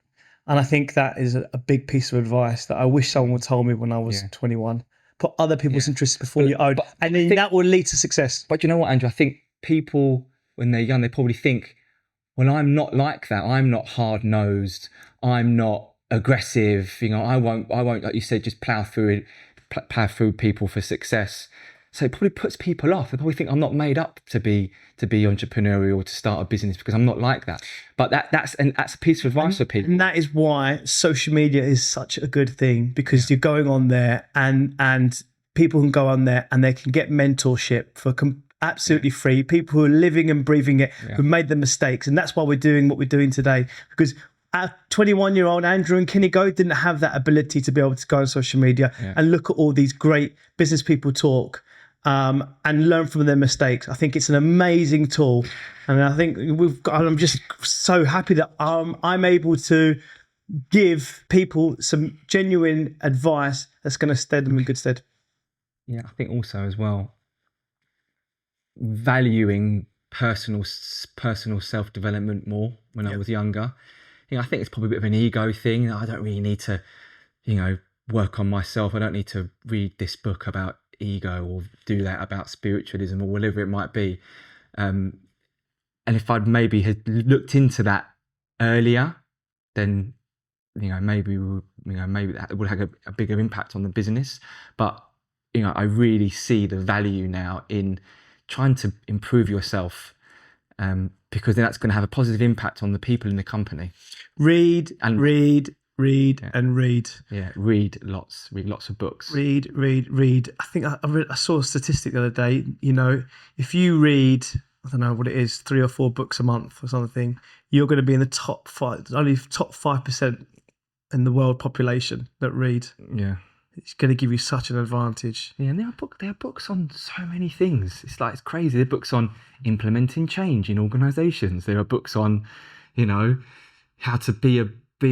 And I think that is a big piece of advice that I wish someone would tell me when I was 21. Put other people's interests before your own, and then that will lead to success. But you know what, Andrew? I think people, when they're young, they probably think, well, I'm not like that. I'm not hard-nosed. I'm not aggressive. I won't, like you said, just plow through people for success. So it probably puts people off. They probably think I'm not made up to be entrepreneurial or to start a business because I'm not like that. But that's a piece of advice for people. And that is why social media is such a good thing, because you're going on there and people can go on there and they can get mentorship for absolutely free. People who are living and breathing it, who made the mistakes. And that's why we're doing what we're doing today, because our 21-year-old Andrew and Kenny Go didn't have that ability to be able to go on social media and look at all these great business people talk. And learn from their mistakes. I think it's an amazing tool, and I think I'm just so happy that I'm able to give people some genuine advice that's going to stead them in good stead. Yeah, I think also as well, valuing personal self-development more when I was younger. I think it's probably a bit of an ego thing. I don't really need to, work on myself. I don't need to read this book about ego or do that about spiritualism or whatever it might be. And if I'd maybe had looked into that earlier, then maybe that would have a bigger impact on the business. But I really see the value now in trying to improve yourself, because then that's going to have a positive impact on the people in the company. Read. Yeah, read lots of books. Read. I think I saw a statistic the other day. If you read, I don't know what it is, 3 or 4 books a month or something, you're going to be in the top 5% in the world population that read. Yeah. It's going to give you such an advantage. Yeah, and there are books on so many things. It's crazy. There are books on implementing change in organisations. There are books on, how to be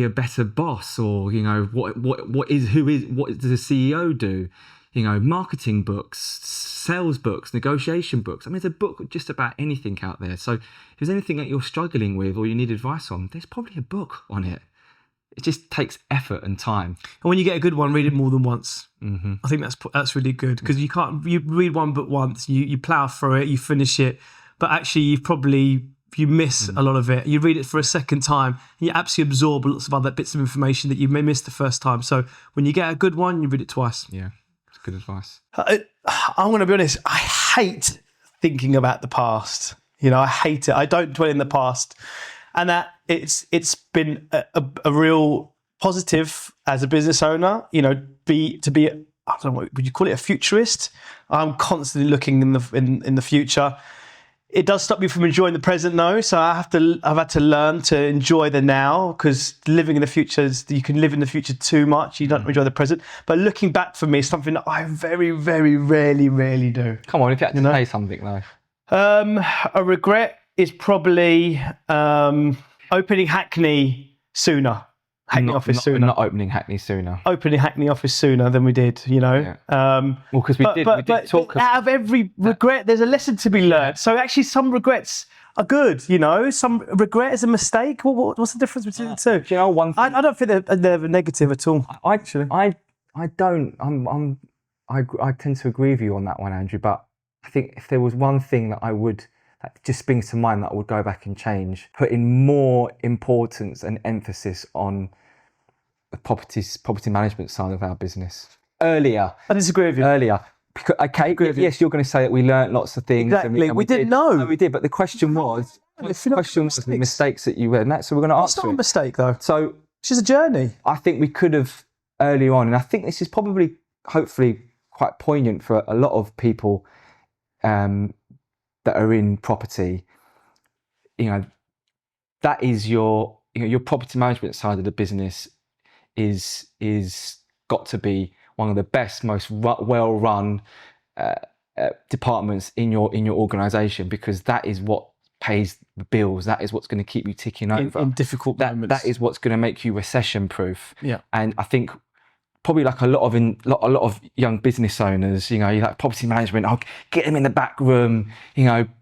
a better boss, or what does the CEO do? Marketing books, sales books, negotiation books. I mean, there's a book just about anything out there. So if there's anything that you're struggling with or you need advice on, there's probably a book on it. It just takes effort and time. And when you get a good one, read it more than once. Mm-hmm. I think that's really good, because you read one book once, you plow through it, you finish it, but actually you miss a lot of it. You read it for a second time, and you absolutely absorb lots of other bits of information that you may miss the first time. So when you get a good one, you read it twice. Yeah, it's good advice. I'm going to be honest, I hate thinking about the past. I hate it. I don't dwell in the past. And that it's been a real positive as a business owner, to be I don't know, would you call it a futurist? I'm constantly looking in the future. It does stop me from enjoying the present, though. So I've had to learn to enjoy the now, because living in the future you can live in the future too much. You don't enjoy the present. But looking back for me is something that I very, very rarely do. Come on, if you had to say something though. A regret is probably opening Hackney sooner. Hackney office sooner. Not opening Hackney sooner. Opening Hackney office sooner than we did, Yeah. Well, because we did talk. Out of every regret, there's a lesson to be learned. So actually, some regrets are good. Some regret is a mistake. What's the difference between the two? Do you know one thing? I don't think they're negative at all. I don't. I tend to agree with you on that one, Andrew. But I think if there was one thing that that just springs to mind that I would go back and change, putting more importance and emphasis on the property management side of our business earlier. I disagree with you. Earlier. Because, okay, yes, you're going to say that we learnt lots of things. Exactly. And we didn't know. No, we did. But the question was, the mistakes that you made. So we're going to answer it. It's not a mistake, though. So it's just a journey. I think we could have earlier on, and I think this is probably, hopefully, quite poignant for a lot of people that are in property. That is your property management side of the business is got to be one of the best, most well-run departments in your organisation, because that is what pays the bills. That is what's going to keep you ticking over in difficult moments. That is what's going to make you recession-proof. Yeah. And I think probably like a lot of young business owners, you like property management, get them in the back room,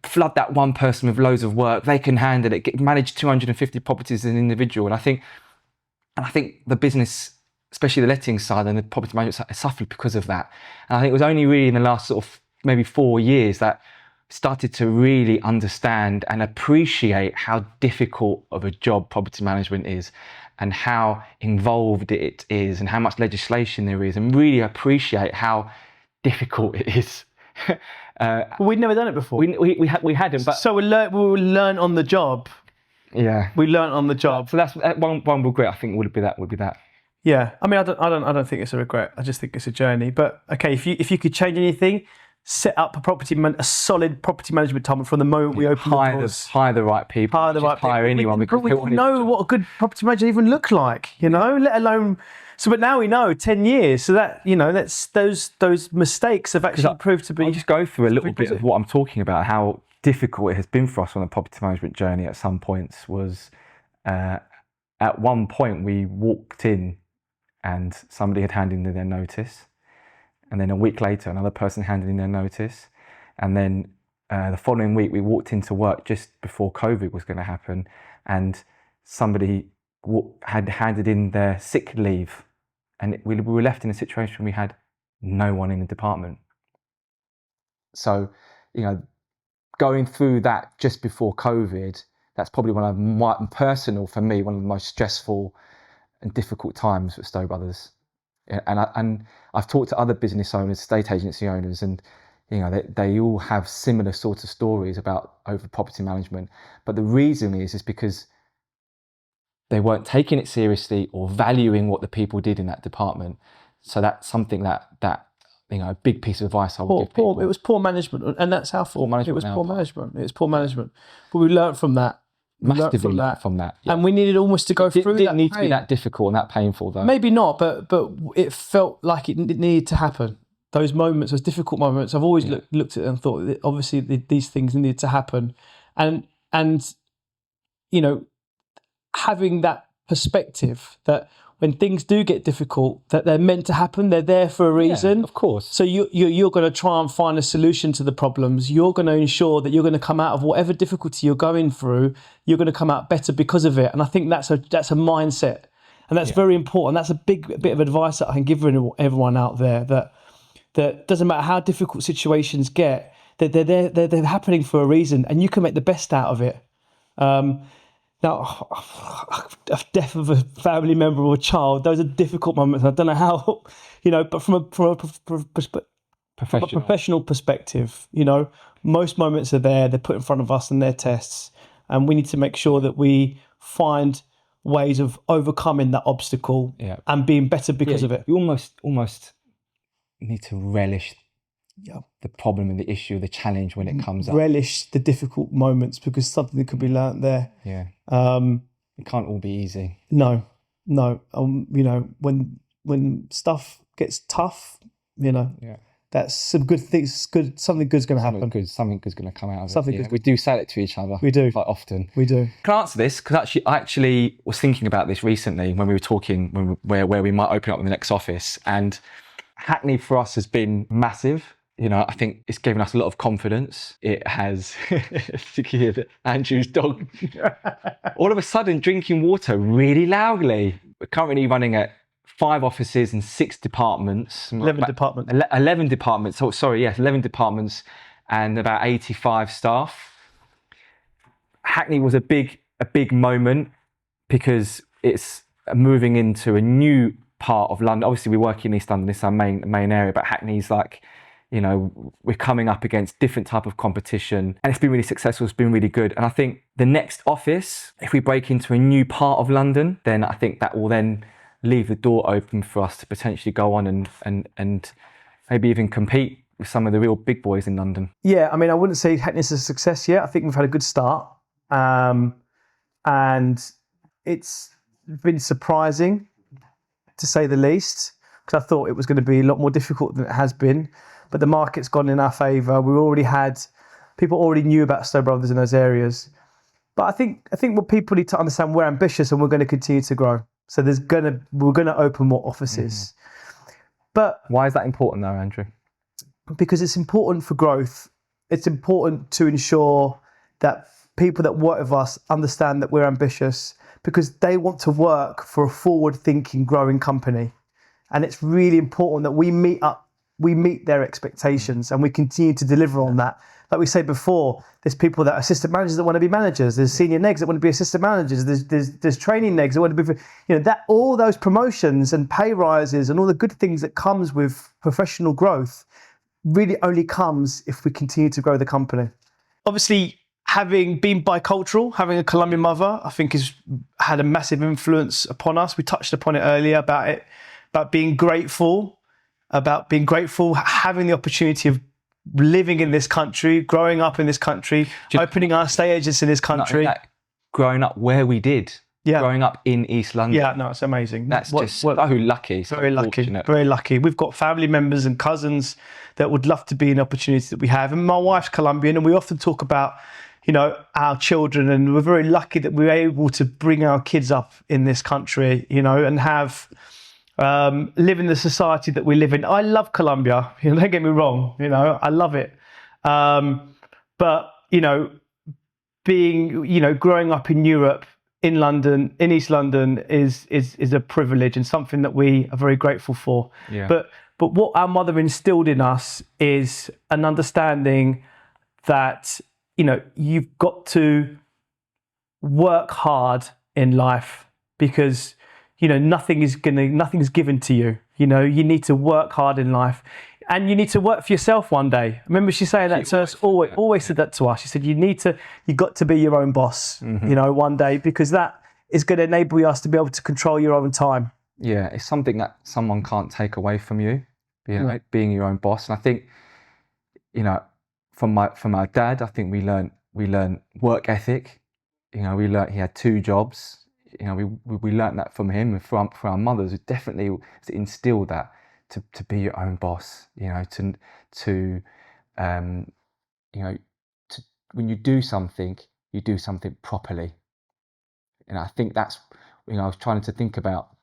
flood that one person with loads of work. They can handle it. Manage 250 properties as an individual. And I think the business, especially the letting side and the property management side, suffered because of that. And I think it was only really in the last sort of maybe 4 years that started to really understand and appreciate how difficult of a job property management is, and how involved it is, and how much legislation there is, and really appreciate how difficult it is. We'd never done it before. We hadn't, but so we learn on the job. Yeah, we learned on the job. So that's one regret. I think would be that. Yeah, I mean, I don't think it's a regret. I just think it's a journey. But okay, if you could change anything, set up a solid property management department from the moment we open the doors. Hire the right people. Hire anyone, because we didn't know what a good property manager even looked like, let alone. So, but now we know 10 years. So that, that's those mistakes have actually proved to be. I'll just go through a little bit of what I'm talking about, how difficult it has been for us on the property management journey at some points. Was at one point we walked in and somebody had handed in their notice. And then a week later, another person handed in their notice. And then the following week, we walked into work just before COVID was going to happen. And somebody had handed in their sick leave. And we were left in a situation where we had no one in the department. So, going through that just before COVID, that's probably one of my personal, for me, one of the most stressful and difficult times with Stow Brothers. And I've talked to other business owners, estate agency owners, and they all have similar sorts of stories about over property management. But the reason is because they weren't taking it seriously or valuing what the people did in that department. So that's something that a big piece of advice I would give people. It was poor management, and that's our fault. It was poor management. It was poor management. But we learned from that. Massively from that. Yeah. And we needed almost to go through that. It didn't need to be that difficult and that painful, though. Maybe not, but it felt like it needed to happen. Those moments, those difficult moments, I've always looked at it and thought that obviously these things needed to happen. And having that perspective that when things do get difficult, that they're meant to happen, they're there for a reason. Yeah, of course. So you're going to try and find a solution to the problems. You're going to ensure that you're going to come out of whatever difficulty you're going through, you're going to come out better because of it. And I think that's a mindset, and that's very important. That's a big bit of advice that I can give everyone out there, that doesn't matter how difficult situations get, that they're happening for a reason, and you can make the best out of it. Now, a death of a family member or a child, those are difficult moments. I don't know how, but from a professional perspective, most moments are there, they're put in front of us and they're tests. And we need to make sure that we find ways of overcoming that obstacle and being better because of it. You almost need to relish the problem and the issue, the challenge when it comes up. Relish the difficult moments, because something could be learnt there. Yeah. It can't all be easy. No. When stuff gets tough, that's some good things. Something good's going to happen. Something good's going to come out of it. We do say it to each other. We do quite often. We do. Can I answer this? Because I actually was thinking about this recently when we were talking where we might open up the next office, and Hackney for us has been massive. I think it's given us a lot of confidence. It has secured Andrew's dog. All of a sudden, drinking water really loudly. We're currently running at 5 offices and 6 departments. 11 departments. 11 departments. Oh, sorry, yes, 11 departments and about 85 staff. Hackney was a big moment because it's moving into a new part of London. Obviously, we work in East London. This is our main area, but Hackney's like, we're coming up against different type of competition, and it's been really successful. It's been really good. And I think the next office, if we break into a new part of London, then I think that will then leave the door open for us to potentially go on and maybe even compete with some of the real big boys in London. Yeah, I mean, I wouldn't say Hackney's a success yet. I think we've had a good start. And it's been surprising, to say the least. because I thought it was going to be a lot more difficult than it has been. But the market's gone in our favour. People already knew about Stow Brothers in those areas. But I think what people need to understand, we're ambitious and we're going to continue to grow. So we're going to open more offices. But Why is that important though, Andrew? because it's important for growth. It's important to ensure that people that work with us understand that we're ambitious, because they want to work for a forward-thinking, growing company. And it's really important that we meet their expectations and we continue to deliver on that. Like we said before, there's people that are assistant managers that want to be managers. There's senior negs that want to be assistant managers. There's training negs that want to be, that all those promotions and pay rises and all the good things that comes with professional growth really only comes if we continue to grow the company. Obviously, having been bicultural, having a Colombian mother, I think has had a massive influence upon us. We touched upon it earlier about being grateful, having the opportunity of living in this country, growing up in this country, opening our estate agents in this country. Growing up where we did. Yeah. Growing up in East London. Yeah, no, it's amazing. That's so lucky. So very lucky. Fortunate. Very lucky. We've got family members and cousins that would love to be in opportunities that we have. And my wife's Colombian, and we often talk about, our children, and we're very lucky that we're able to bring our kids up in this country, and have live in the society that we live in. I love Colombia. Don't get me wrong. I love it. But growing up in Europe, in London, in East London, is a privilege and something that we are very grateful for. Yeah. But what our mother instilled in us is an understanding that you've got to work hard in life, because nothing's given to you. You need to work hard in life, and you need to work for yourself one day. I remember she saying that to us, always said that to us. She said, you got to be your own boss, one day, because that is going to enable us to be able to control your own time. Yeah, it's something that someone can't take away from you, being your own boss. And I think, from our dad, I think we learned work ethic. We learned he had 2 jobs. We learned that from him, and from our mothers, who definitely instilled that to be your own boss. To when you do something properly. And I think that's, I was trying to think about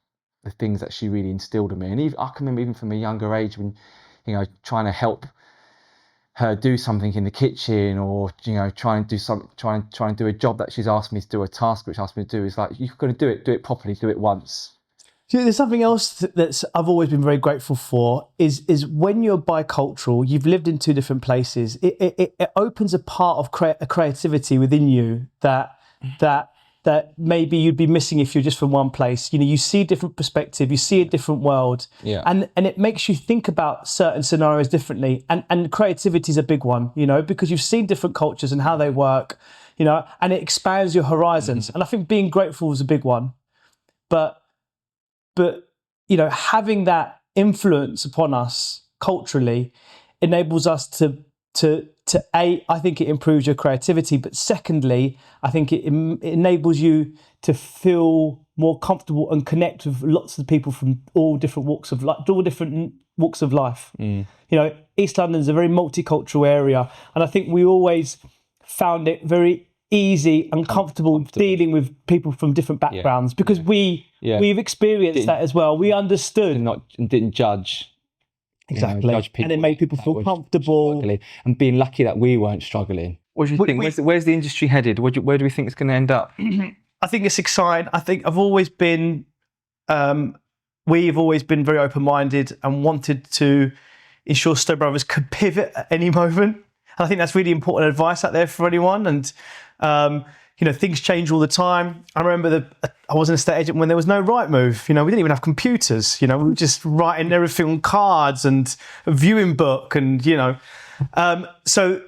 the things that she really instilled in me. And I can remember even from a younger age when, trying to help her do something in the kitchen, or try and do a job that she's asked me to do, a task which asked me to do, is like, you've got to do it properly, do it once. There's something else that's I've always been very grateful for is when you're bicultural, you've lived in 2 different places. It opens a part of a creativity within you that maybe you'd be missing if you're just from one place. You see a different perspective, you see a different world, and it makes you think about certain scenarios differently. And creativity is a big one, because you've seen different cultures and how they work, and it expands your horizons. And I think being grateful is a big one, but having that influence upon us culturally enables us to I think it improves your creativity, but secondly, I think it enables you to feel more comfortable and connect with lots of people from all different walks of life. East London is a very multicultural area, and I think we always found it very easy and comfortable dealing with people from different backgrounds, because we've experienced that as well. We understood and didn't judge. Exactly, and it made people feel comfortable. And being lucky that we weren't struggling. What do you think? Where's the industry headed? Where do we think it's going to end up? I think it's exciting. I think we've always been very open-minded and wanted to ensure Stow Brothers could pivot at any moment. And I think that's really important advice out there for anyone. And things change all the time. I remember I was an estate agent when there was no Rightmove. We didn't even have computers. We were just writing everything on cards and a viewing book, and so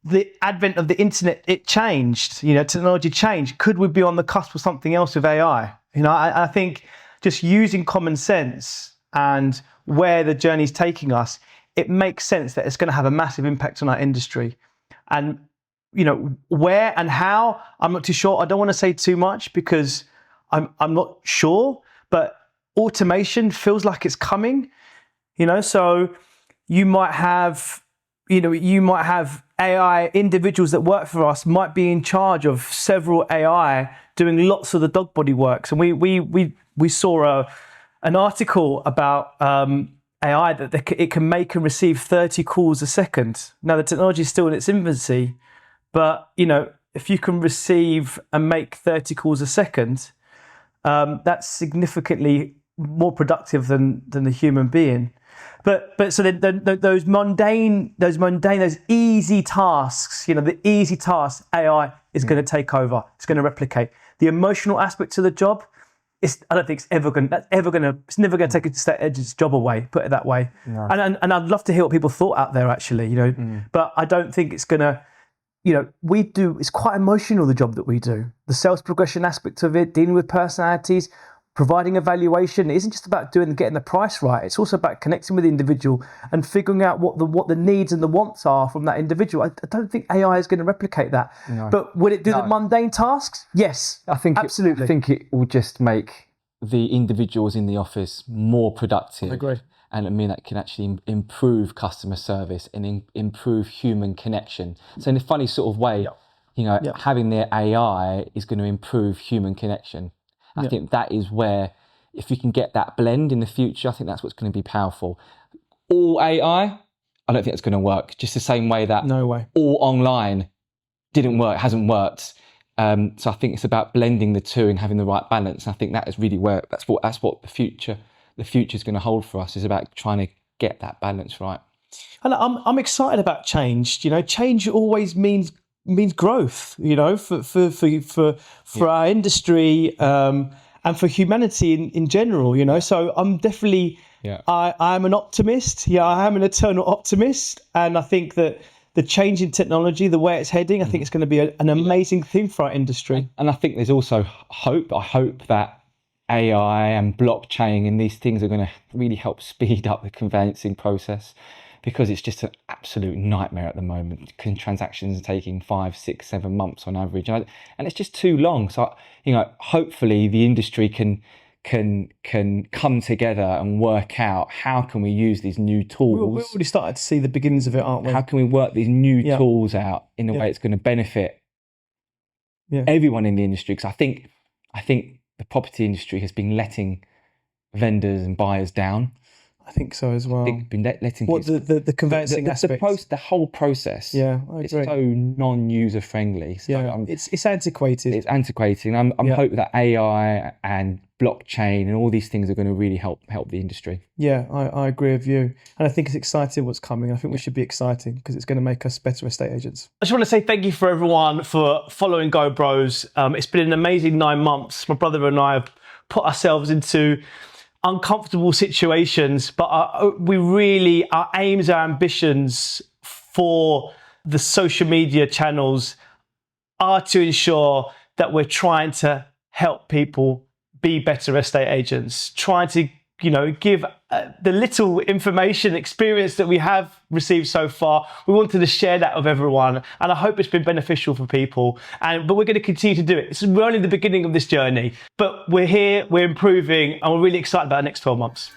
the advent of the internet, it changed. Technology changed. Could we be on the cusp of something else with AI? I think just using common sense and where the journey's taking us, it makes sense that it's going to have a massive impact on our industry. And where and how, I'm not too sure. I don't want to say too much because I'm not sure, but automation feels like it's coming, so you might have AI individuals that work for us might be in charge of several AI doing lots of the dog body works. And we saw an article about AI that it can make and receive 30 calls a second. Now the technology is still in its infancy, but if you can receive and make 30 calls a second, that's significantly more productive than the human being. But so those easy tasks, the easy tasks, AI is going to take over. It's going to replicate. The emotional aspect of the job, I don't think it's never going to take a state agent's job away. Put it that way. No. And I'd love to hear what people thought out there actually, But I don't think it's going to. It's quite emotional, the job that we do. The sales progression aspect of it, dealing with personalities, providing evaluation. It isn't just about getting the price right. It's also about connecting with the individual and figuring out what the needs and the wants are from that individual. I don't think AI is going to replicate that. No. But will it do the mundane tasks? Yes, I think absolutely. I think it will just make the individuals in the office more productive. I agree. And I mean, that can actually improve customer service and improve human connection. So in a funny sort of way, having their AI is going to improve human connection. I think that is where, if we can get that blend in the future, I think that's what's going to be powerful. All AI, I don't think it's going to work. Just the same way that all online didn't work, hasn't worked. So I think it's about blending the two and having the right balance. And I think that is really where that's what the future is going to hold for us, is about trying to get that balance right. And I'm excited about change. Change always means growth. For our industry and for humanity in general. So I'm definitely I'm an optimist. I am an eternal optimist, and I think that the change in technology, the way it's heading, I think it's going to be an amazing thing for our industry. And I think there's also hope. I hope that AI and blockchain and these things are going to really help speed up the conveyancing process, because it's just an absolute nightmare at the moment. Transactions are taking 5, 6, 7 months on average, and it's just too long. So hopefully the industry can come together and work out how can we use these new tools. We've already started to see the beginnings of it, aren't we? How can we work these new tools out in a way it's going to benefit everyone in the industry? Because I think the property industry has been letting vendors and buyers down. I think so as well. Been letting the conveyancing aspect, the whole process. Yeah, I agree. It's so non-user friendly. So it's antiquated. It's antiquated. I'm hoping that AI and blockchain and all these things are going to really help the industry. Yeah, I agree with you, and I think it's exciting what's coming. I think we should be exciting because it's going to make us better estate agents. I just want to say thank you for everyone for following Go Bros. It's been an amazing 9 months. My brother and I have put ourselves into uncomfortable situations, but our aims, our ambitions for the social media channels are to ensure that we're trying to help people be better estate agents, trying to give the little information experience that we have received so far. We wanted to share that with everyone, and I hope it's been beneficial for people. But we're going to continue to do it. We're only the beginning of this journey, but we're here, we're improving, and we're really excited about the next 12 months.